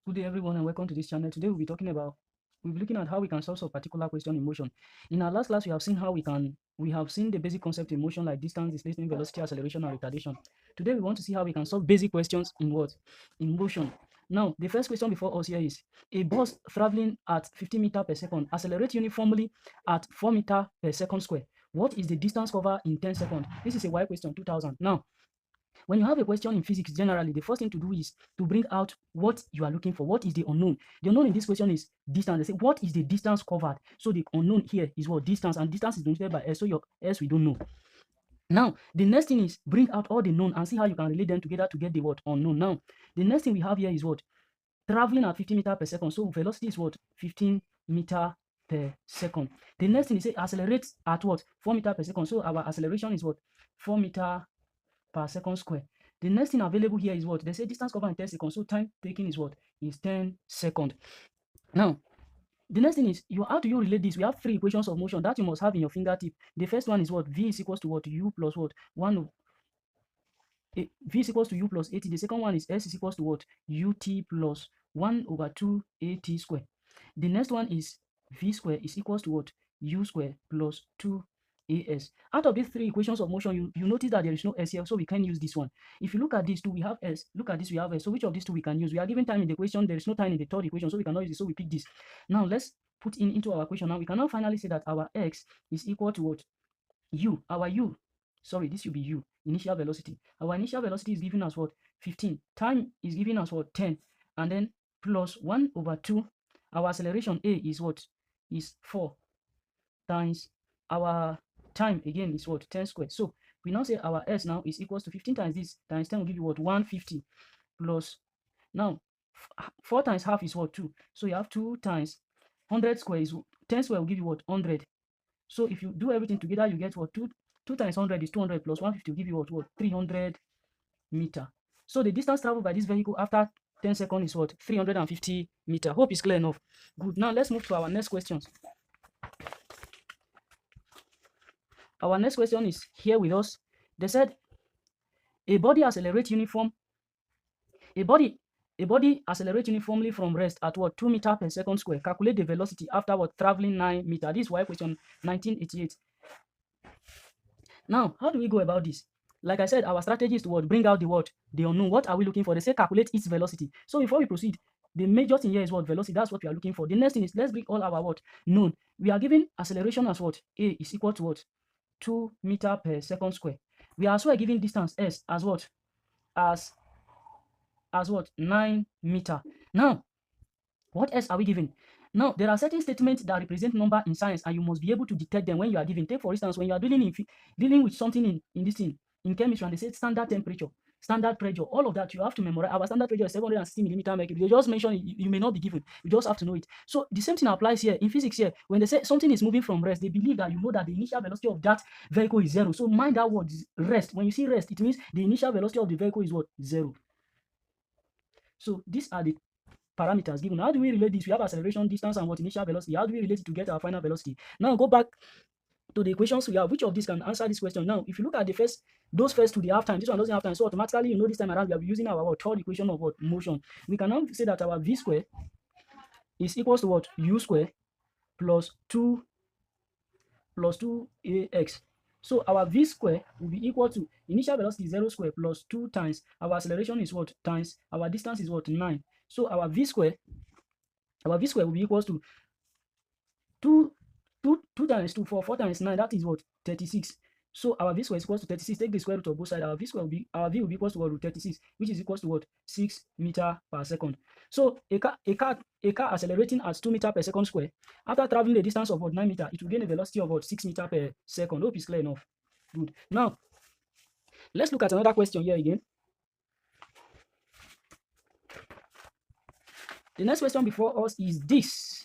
Good day, everyone, and welcome to this channel. Today, we'll be looking at how we can solve a particular question in motion. In our last class, we have seen the basic concept in motion like distance, displacement, velocity, acceleration, and retardation. Today, we want to see how we can solve basic questions in what? In motion. Now, the first question before us here is, a bus traveling at 50 meters per second accelerates uniformly at 4 meters per second square. What is the distance covered in 10 seconds? This is a Y question 2000. Now, when you have a question in physics, generally, the first thing to do is to bring out what you are looking for. What is the unknown? The unknown in this question is distance. They say, what is the distance covered? So the unknown here is what? Distance, and distance is denoted by S, so your S we don't know. Now, the next thing is bring out all the known and see how you can relate them together to get the what? Unknown. Now, the next thing we have here is what? Traveling at 15 meters per second. So velocity is what? 15 meters per second. The next thing is say accelerates at what? 4 meters per second. So our acceleration is what? 4 meters per second square. The next thing available here is what? They say distance covered in 10 seconds. So time taken is what? Is 10 seconds. Now, the next thing is, how do you relate this? We have three equations of motion that you must have in your fingertip. The first one is what? V is equals to what? U plus what? V is equals to U plus AT. The second one is S is equals to what? UT plus 1 over 2 AT square. The next one is V square is equals to what? U square plus 2 AS. Out of these three equations of motion, you notice that there is no S here, so we can use this one. If you look at these two, we have S. Look at this, we have S. So which of these two we can use? We are given time in the equation. There is no time in the third equation, so we cannot use it. So we pick this. Now let's put into our equation. Now we can now finally say that our X is equal to what? U. Our U. Sorry, this will be U. Initial velocity. Our initial velocity is given us what? 15. Time is given us what? 10. And then plus 1 over 2. Our acceleration A is what? Is 4 times our time again is what? 10 squared. So we now say our S now is equals to 15 times this times 10 will give you what? 150 plus, now 4 times half is what? 2. So you have 2 times 100 square is 10 square will give you what? 100. So if you do everything together, you get what? 2 times 100 is 200 plus 150 will give you what? 300 meter. So the distance traveled by this vehicle after 10 seconds is what? 350 meter. Hope it's clear enough. Good. Now let's move to our next questions. Our next question is here with us. They said a body accelerates uniformly from rest at what? 2 meters per second square. Calculate the velocity after what? Traveling 9 meters. This is why question 1988. Now, how do we go about this? Like I said, our strategy is to what? Bring out the what? The unknown. What are we looking for? They say calculate its velocity. So before we proceed, the major thing here is what? Velocity. That's what we are looking for. The next thing is let's bring all our what? Known. We are given acceleration as what? A is equal to what? 2 meters per second square. We are also given distance S as what? As what? 9 meters. Now, what else are we given? Now, there are certain statements that represent number in science, and you must be able to detect them when you are given. Take, for instance, when you are dealing with something in this thing, in chemistry, and they say standard temperature, standard pressure, all of that, you have to memorize. Our standard pressure is 760 millimeter mercury. They just mention you may not be given. You just have to know it. So the same thing applies here in physics here. When they say something is moving from rest, they believe that you know that the initial velocity of that vehicle is 0. So mind that word, rest. When you see rest, it means the initial velocity of the vehicle is what? 0. So these are the parameters given. How do we relate this? We have acceleration, distance, and what? Initial velocity. How do we relate it to get our final velocity? Now go back to the equations we have. Which of these can answer this question? Now, if you look at those first two, they have time. This one doesn't have time. So automatically, you know, this time around, we are using our third equation of what? Motion. We can now say that our V square is equals to what? U square plus 2AX. So our V square will be equal to initial velocity 0 square plus 2 times our acceleration is what? Times our distance is what? 9. So our V square will be equals to 2 times 2, 4 times 9, that is what? 36. So our V square is equals to 36. Take the square root of both sides. Our V will be equals to what? 36, which is equals to what? 6 meters per second. So a car accelerating at 2 meters per second square, after traveling a distance of what? 9 meters, it will gain a velocity of what? 6 meters per second. Hope it's clear enough. Good. Now, let's look at another question here again. The next question before us is this,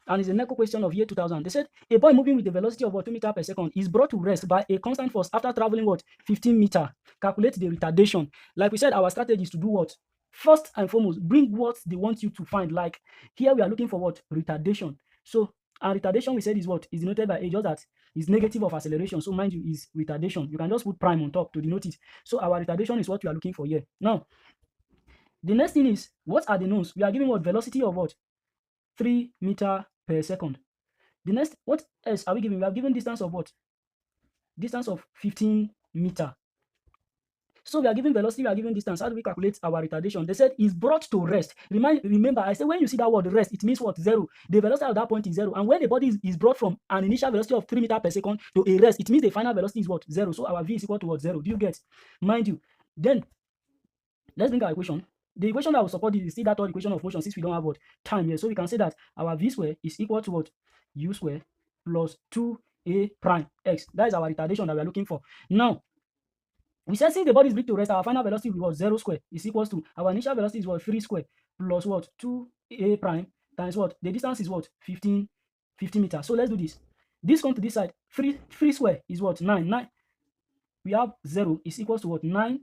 and it's a NECO question of year 2000. They said a boy moving with the velocity of 2 meters per second is brought to rest by a constant force after traveling what? 15 meters. Calculate the retardation. Like we said, our strategy is to do what? First and foremost, bring what they want you to find. Like here we are looking for what? Retardation. So our retardation, we said, is what? Is denoted by a, just that is negative of acceleration. So mind you, is retardation. You can just put prime on top to denote it. So our retardation is what we are looking for here. Now, The next thing is, what are the knowns? We are given what? Velocity of what? 3 meter per second. The next, what else are we given? We are given distance of what? Distance of 15 meter. So we are given velocity, we are given distance. How do we calculate our retardation? They said it's brought to rest. Remember, I said when you see that word rest, it means what? Zero. The velocity at that point is zero. And when the body is brought from an initial velocity of 3 meters per second to a rest, it means the final velocity is what? Zero. So our v is equal to what? Zero. Do you get? Mind you. Then let's bring our equation. The equation that will support this is still that third equation of motion, since we don't have what? Time here. So we can say that our v square is equal to what? U square plus 2a prime x. That is our retardation that we are looking for. Now, we said since the body is brought to rest, our final velocity will be 0 square is equals to our initial velocity is what? 3 square plus what? 2a prime times what? The distance is what? 15 meters. So let's do this. This comes to this side. 3 square is what? 9. We have 0 is equals to what? 9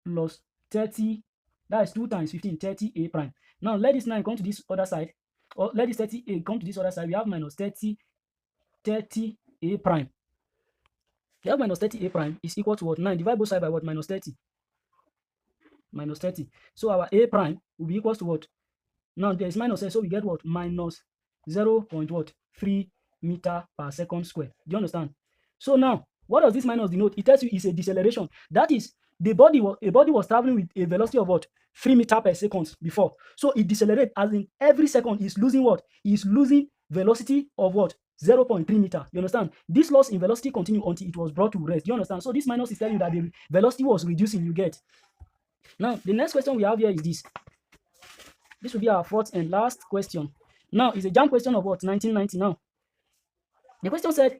plus 30. That is 2 times 15, 30a prime. Now let this 9 come to this other side. Or let this 30a come to this other side. We have minus 30a prime. We have minus 30a prime is equal to what? 9. Divide both sides by what? Minus 30. Minus 30. So our a prime will be equals to what? Now there is minus, so we get what? Minus 0.3 meter per second square. Do you understand? So now, what does this minus denote? It tells you it's a deceleration. That is, a body was traveling with a velocity of what? 3 meters per second before. So it decelerates, as in every second is losing what? Is losing velocity of what? 0.3 meter. You understand? This loss in velocity continued until it was brought to rest. Do you understand? So this minus is telling you that the velocity was reducing. You get? Now the next question we have here is this. This will be our fourth and last question. Now it's a jam question of what? 1990. Now the question said,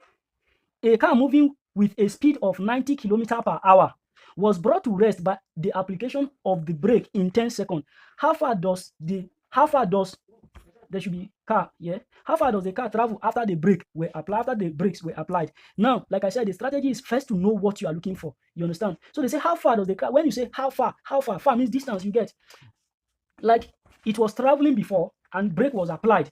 a car moving with a speed of 90 km per hour was brought to rest by the application of the brake in 10 seconds. How far does there should be car, yeah? How far does the car travel after the brakes were applied? Now, like I said, the strategy is first to know what you are looking for. You understand? So they say, how far does the car, when you say how far means distance, you get. Like it was traveling before and brake was applied.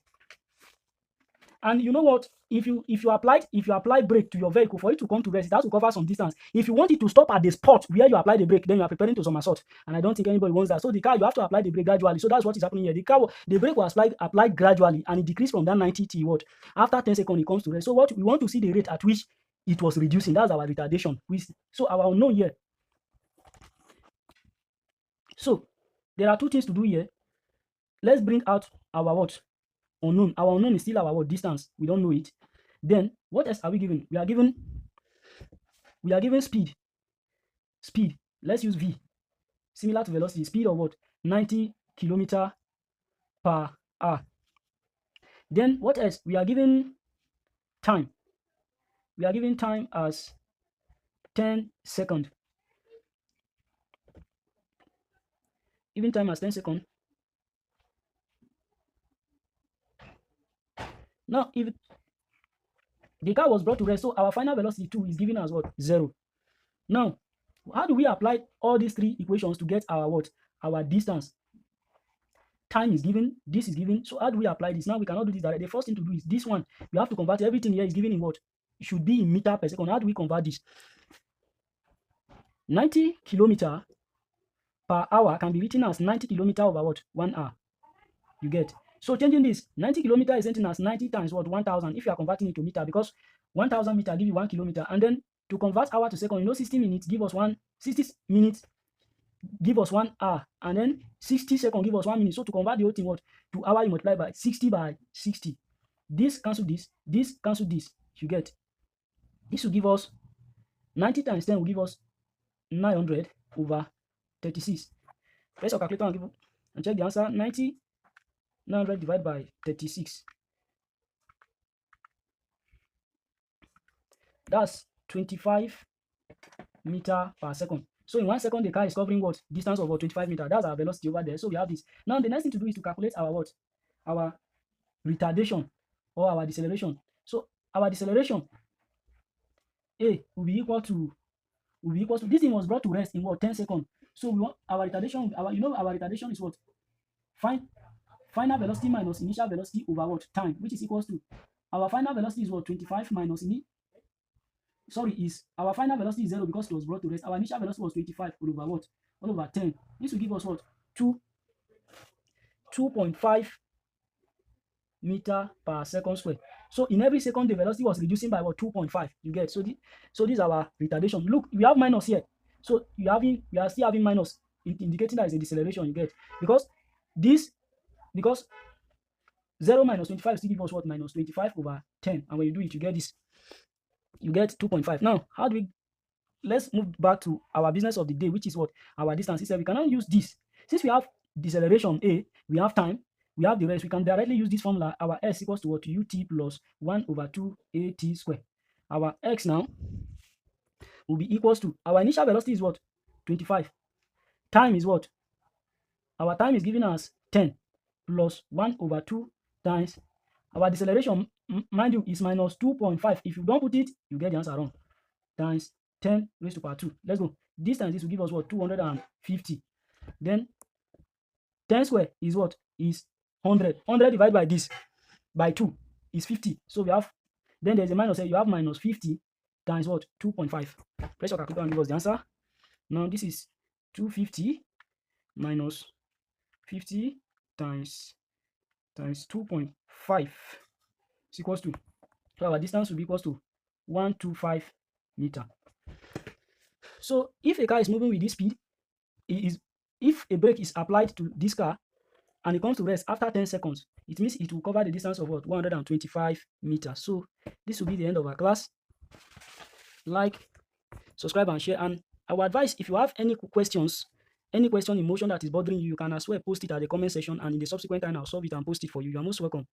And you know what? If you apply brake to your vehicle, for it to come to rest, it has to cover some distance. If you want it to stop at the spot where you apply the brake, then you are preparing to somersault. And I don't think anybody wants that. So the car, you have to apply the brake gradually. So that's what is happening here. The brake was applied gradually, and it decreased from that 90 to what? After 10 seconds, it comes to rest. So what we want to see the rate at which it was reducing. That's our retardation. So our unknown here. So there are two things to do here. Let's bring out our what? Unknown. Our unknown is still our what? Distance. We don't know it. Then what else are we given? We are given speed. Let's use v. Similar to velocity. Speed of what? 90 km per hour. Then what else? We are given time. We are given time as 10 seconds. Even time as 10 seconds. Now, if the car was brought to rest, so our final velocity 2 is given as what? 0. Now, how do we apply all these three equations to get our what? Our distance. Time is given, this is given. So how do we apply this? Now we cannot do this directly. The first thing to do is this one. You have to convert everything here is given in what? It should be in meter per second. How do we convert this? 90 km per hour can be written as 90 km over what? 1 hour. You get? So changing this, 90 km is written as 90 times what? 1000 if you are converting it to meter, because 1000 meter give you 1 kilometer. And then to convert hour to second, 60 minutes give us 60 minutes give us 1 hour, and then 60 seconds give us 1 minute. So to convert the whole thing what? To hour, you multiply by 60 by 60. This cancel this cancel this. You get? This will give us 90 times 10 will give us 900 over 36. Press your calculator and check the answer. 900 divided by 36. That's 25 meter per second. So in 1 second, the car is covering what? Distance of what? 25 meters. That's our velocity over there. So we have this. Now the next thing to do is to calculate our what? Our retardation or our deceleration. So our deceleration A will be equal to this thing was brought to rest in what? 10 seconds. So we want our retardation. Our retardation is what? Final velocity minus initial velocity over what? Time, which is equals to our final velocity is what? 25 minus our final velocity is 0 because it was brought to rest. Our initial velocity was 25 all over what? All over 10. This will give us what? 2 2.5 meter per second square. So in every second, the velocity was reducing by what? 2.5. You get? So this is our retardation. Look, we have minus here. So we are still having minus, indicating that it's a deceleration. You get? Because 0 minus 25 still gives us what? Minus 25 over 10. And when you do it, you get this. You get 2.5. Now, how do we? Let's move back to our business of the day, which is what? Our distance. Instead, we cannot use this. Since we have deceleration A, we have time, we have the rest, we can directly use this formula. Our S equals to what? Ut plus 1 over 2 at square. Our X now will be equals to, our initial velocity is what? 25. Time is what? Our time is giving us 10 plus 1 over 2 times our deceleration, mind you, is minus 2.5. If you don't put it, you get the answer wrong. Times 10 raised to power 2. Let's go. This times this will give us what? 250. Then 10 square is what? Is 100. 100 divided by this by 2 is 50. So we have, then there's a minus here. You have minus 50 times what? 2.5. Press your calculator and give us the answer. Now this is 250 minus 50 times 2.5 is equals to, so our distance will be equals to 125 meter. So if a car is moving with this speed, if a brake is applied to this car and it comes to rest after 10 seconds, it means it will cover the distance of what? 125 meters. So this will be the end of our class. Like, subscribe and share. And our advice, if you have any questions, any question in motion that is bothering you, you can as well post it at the comment section, and in the subsequent time I'll solve it and post it for you. You are most welcome.